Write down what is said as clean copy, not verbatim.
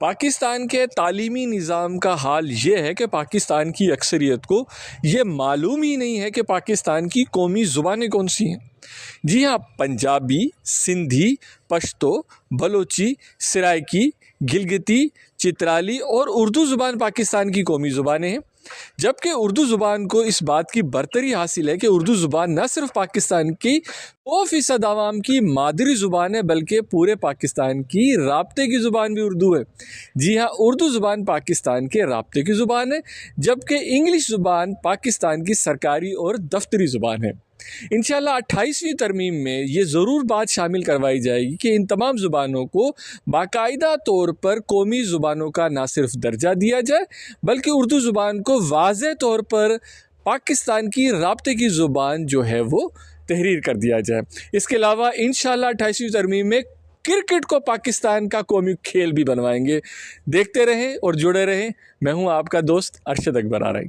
पाकिस्तान के तालीमी निज़ाम का हाल ये है कि पाकिस्तान की अक्सरियत को ये मालूम ही नहीं है कि पाकिस्तान की कौमी ज़ुबानें कौन सी हैं। जी हाँ, पंजाबी, सिंधी, पश्तो, बलोची, सराइकी, गिलगिती, चित्राली और उर्दू ज़ुबान पाकिस्तान की कौमी ज़ुबानें हैं। जबकि उर्दू ज़ुबान को इस बात की बरतरी हासिल है कि उर्दू ज़ुबान न सिर्फ पाकिस्तान की 100% आवाम की मादरी ज़ुबान है, बल्कि पूरे पाकिस्तान की राब्ते की ज़ुबान भी उर्दू है। जी हाँ, उर्दू ज़ुबान पाकिस्तान के राब्ते की ज़ुबान है, जबकि इंग्लिश ज़ुबान पाकिस्तान की सरकारी और दफ्तरी ज़ुबान है। इंशाल्लाह 28वीं तरमीम में ये ज़रूर बात शामिल करवाई जाएगी कि इन तमाम ज़ुबानों को बाकायदा तौर पर कौमी ज़ुबानों का ना सिर्फ दर्जा दिया जाए, बल्कि उर्दू ज़ुबान को वाज़ेह तौर पर पाकिस्तान की राब्ते की ज़ुबान जो है वो तहरीर कर दिया जाए। इसके अलावा इंशाल्लाह 28वीं तरमीम में क्रिकेट को पाकिस्तान का कौमी खेल भी बनवाएंगे। देखते रहें और जुड़े रहें। मैं हूँ आपका दोस्त अरशद अकबर आरई।